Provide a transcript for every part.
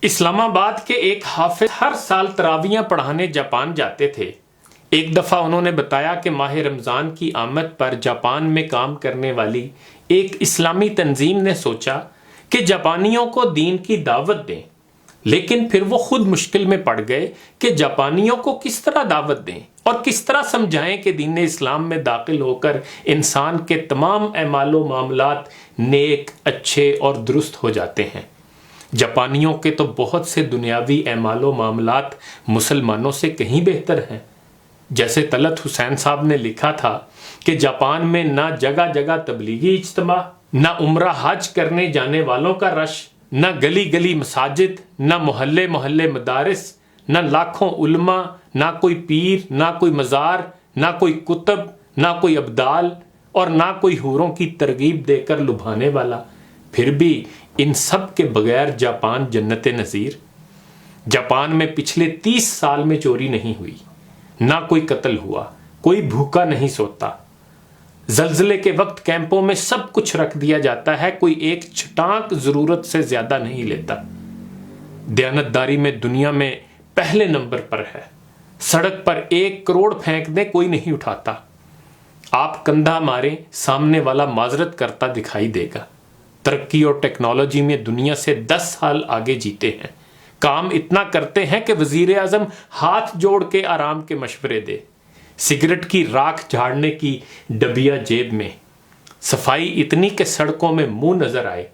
اسلام آباد کے ایک حافظ ہر سال تراویحیں پڑھانے جاپان جاتے تھے۔ ایک دفعہ انہوں نے بتایا کہ ماہ رمضان کی آمد پر جاپان میں کام کرنے والی ایک اسلامی تنظیم نے سوچا کہ جاپانیوں کو دین کی دعوت دیں، لیکن پھر وہ خود مشکل میں پڑ گئے کہ جاپانیوں کو کس طرح دعوت دیں اور کس طرح سمجھائیں کہ دین اسلام میں داخل ہو کر انسان کے تمام اعمال و معاملات نیک، اچھے اور درست ہو جاتے ہیں۔ جاپانیوں کے تو بہت سے دنیاوی اعمال و معاملات مسلمانوں سے کہیں بہتر ہیں۔ جیسے طلعت حسین صاحب نے لکھا تھا کہ جاپان میں نہ جگہ جگہ تبلیغی اجتماع، نہ عمرہ حج کرنے جانے والوں کا رش، نہ گلی گلی مساجد، نہ محلے محلے مدارس، نہ لاکھوں علماء، نہ کوئی پیر، نہ کوئی مزار، نہ کوئی کتب، نہ کوئی ابدال، اور نہ کوئی حوروں کی ترغیب دے کر لبھانے والا۔ پھر بھی ان سب کے بغیر جاپان جنت نظیر۔ جاپان میں پچھلے 30 سال میں چوری نہیں ہوئی، نہ کوئی قتل ہوا، کوئی بھوکا نہیں سوتا۔ زلزلے کے وقت کیمپوں میں سب کچھ رکھ دیا جاتا ہے، کوئی ایک چھٹانک ضرورت سے زیادہ نہیں لیتا۔ دیانتداری میں دنیا میں پہلے نمبر پر ہے۔ سڑک پر 1 کروڑ پھینک دیں کوئی نہیں اٹھاتا۔ آپ کندھا ماریں، سامنے والا معذرت کرتا دکھائی دے گا۔ ترقی اور ٹیکنالوجی میں دنیا سے 10 سال آگے جیتے ہیں۔ کام اتنا کرتے ہیں کہ وزیر اعظم ہاتھ جوڑ کے آرام کے مشورے دے۔ سگریٹ کی راکھ جھاڑنے کی ڈبیا جیب میں۔ صفائی اتنی کہ سڑکوں میں منہ نظر آئے۔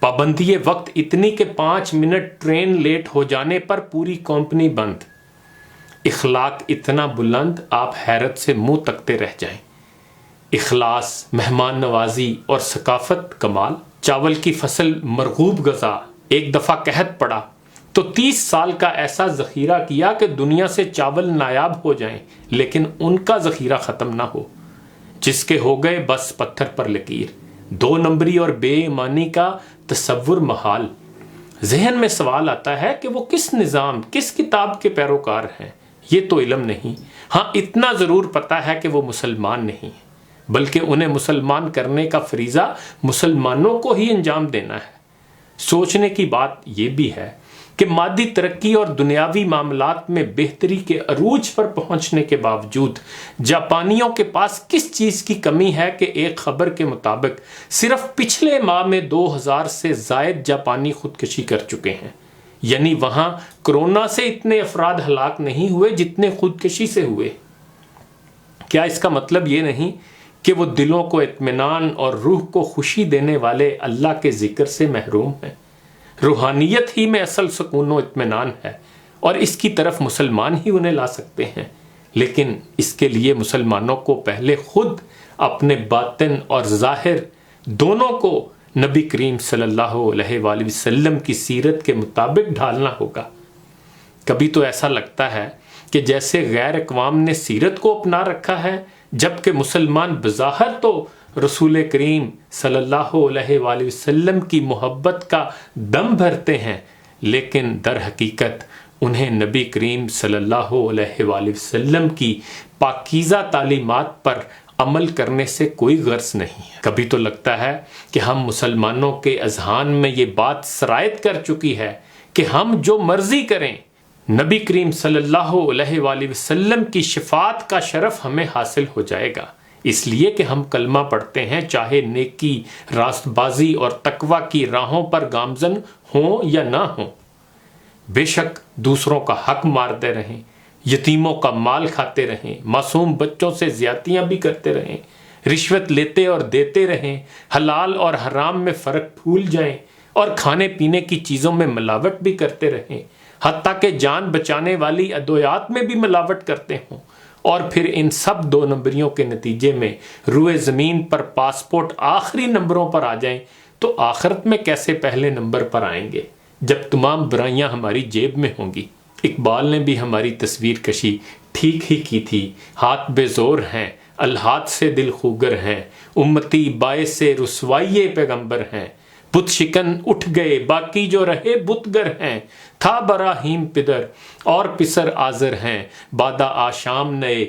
پابندی وقت اتنی کہ 5 منٹ ٹرین لیٹ ہو جانے پر پوری کمپنی بند۔ اخلاق اتنا بلند آپ حیرت سے منہ تکتے رہ جائیں۔ اخلاص، مہمان نوازی اور ثقافت کمال۔ چاول کی فصل مرغوب غذا۔ ایک دفعہ قحط پڑا تو 30 سال کا ایسا ذخیرہ کیا کہ دنیا سے چاول نایاب ہو جائیں لیکن ان کا ذخیرہ ختم نہ ہو۔ جس کے ہو گئے بس پتھر پر لکیر۔ 2 نمبری اور بے ایمانی کا تصور محال۔ ذہن میں سوال آتا ہے کہ وہ کس نظام، کس کتاب کے پیروکار ہیں؟ یہ تو علم نہیں۔ ہاں اتنا ضرور پتا ہے کہ وہ مسلمان نہیں ہیں، بلکہ انہیں مسلمان کرنے کا فریضہ مسلمانوں کو ہی انجام دینا ہے۔ سوچنے کی بات یہ بھی ہے کہ مادی ترقی اور دنیاوی معاملات میں بہتری کے عروج پر پہنچنے کے باوجود جاپانیوں کے پاس کس چیز کی کمی ہے کہ ایک خبر کے مطابق صرف پچھلے ماہ میں 2000 سے زائد جاپانی خودکشی کر چکے ہیں۔ یعنی وہاں کرونا سے اتنے افراد ہلاک نہیں ہوئے جتنے خودکشی سے ہوئے۔ کیا اس کا مطلب یہ نہیں کہ وہ دلوں کو اطمینان اور روح کو خوشی دینے والے اللہ کے ذکر سے محروم ہیں؟ روحانیت ہی میں اصل سکون و اطمینان ہے اور اس کی طرف مسلمان ہی انہیں لا سکتے ہیں، لیکن اس کے لیے مسلمانوں کو پہلے خود اپنے باطن اور ظاہر دونوں کو نبی کریم صلی اللہ علیہ وآلہ وسلم کی سیرت کے مطابق ڈھالنا ہوگا۔ کبھی تو ایسا لگتا ہے کہ جیسے غیر اقوام نے سیرت کو اپنا رکھا ہے، جبکہ مسلمان بظاہر تو رسول کریم صلی اللہ علیہ وآلہ وسلم کی محبت کا دم بھرتے ہیں، لیکن در حقیقت انہیں نبی کریم صلی اللہ علیہ وآلہ وسلم کی پاکیزہ تعلیمات پر عمل کرنے سے کوئی غرض نہیں ہے۔ کبھی تو لگتا ہے کہ ہم مسلمانوں کے اذہان میں یہ بات سرایت کر چکی ہے کہ ہم جو مرضی کریں، نبی کریم صلی اللہ علیہ وآلہ وسلم کی شفاعت کا شرف ہمیں حاصل ہو جائے گا، اس لیے کہ ہم کلمہ پڑھتے ہیں، چاہے نیکی، راست بازی اور تقوی کی راہوں پر گامزن ہوں یا نہ ہوں۔ بے شک دوسروں کا حق مارتے رہیں، یتیموں کا مال کھاتے رہیں، معصوم بچوں سے زیادتیاں بھی کرتے رہیں، رشوت لیتے اور دیتے رہیں، حلال اور حرام میں فرق بھول جائیں اور کھانے پینے کی چیزوں میں ملاوٹ بھی کرتے رہیں، حتیٰ کہ جان بچانے والی ادویات میں بھی ملاوٹ کرتے ہوں، اور پھر ان سب 2 نمبریوں کے نتیجے میں روئے زمین پر پاسپورٹ آخری نمبروں پر آ جائیں تو آخرت میں کیسے پہلے نمبر پر آئیں گے جب تمام برائیاں ہماری جیب میں ہوں گی؟ اقبال نے بھی ہماری تصویر کشی ٹھیک ہی کی تھی۔ ہاتھ بے زور ہیں، الہات سے دل خوگر ہیں، امتی باعث رسوائی پیغمبر ہیں، بت شکن اٹھ گئے باقی جو رہے بتگر ہیں، تھا براہیم پدر اور پسر آزر ہیں، بادہ آشام نئے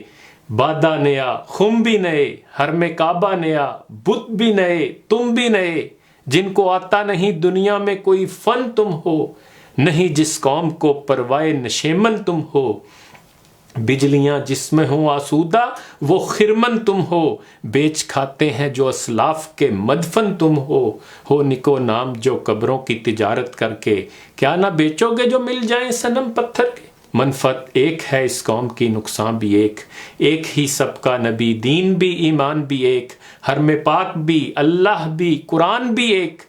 بادہ نیا خم بھی نئے، حرم کعبہ نیا بت بھی نئے تم بھی نئے، جن کو آتا نہیں دنیا میں کوئی فن تم ہو، نہیں جس قوم کو پروائے نشیمن تم ہو، بجلیاں جس میں ہوں آسودہ وہ خرمن تم ہو، بیچ کھاتے ہیں جو اسلاف کے مدفن تم ہو نکو نام جو قبروں کی تجارت کر کے، کیا نہ بیچو گے جو مل جائیں صنم پتھر کے۔ منفعت ایک ہے اس قوم کی، نقصان بھی ایک ہی سب کا نبی، دین بھی ایمان بھی ایک، حرم پاک بھی اللہ بھی قرآن بھی ایک،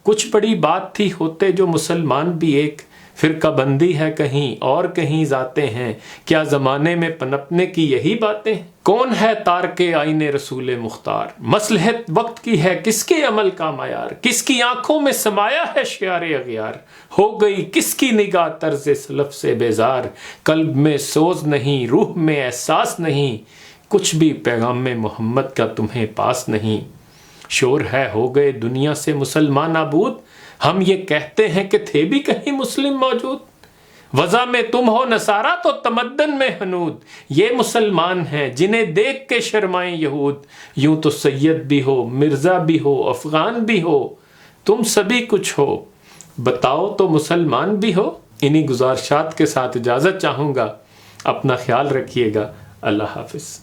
کچھ بڑی بات تھی ہوتے جو مسلمان بھی ایک، فرقہ بندی ہے کہیں اور کہیں ذاتیں ہیں، کیا زمانے میں پنپنے کی یہی باتیں ہیں؟ کون ہے تارک آئین رسول مختار، مصلحت وقت کی ہے کس کے عمل کا معیار، کس کی آنکھوں میں سمایا ہے شعار اغیار، ہو گئی کس کی نگاہ طرز سلف سے بیزار، قلب میں سوز نہیں روح میں احساس نہیں، کچھ بھی پیغام محمد کا تمہیں پاس نہیں، شور ہے ہو گئے دنیا سے مسلمان نابود، ہم یہ کہتے ہیں کہ تھے بھی کہیں مسلم موجود، وضع میں تم ہو نصارہ تو تمدن میں حنود، یہ مسلمان ہیں جنہیں دیکھ کے شرمائیں یہود، یوں تو سید بھی ہو مرزا بھی ہو افغان بھی ہو، تم سبھی کچھ ہو بتاؤ تو مسلمان بھی ہو۔ انہی گزارشات کے ساتھ اجازت چاہوں گا، اپنا خیال رکھیے گا، اللہ حافظ۔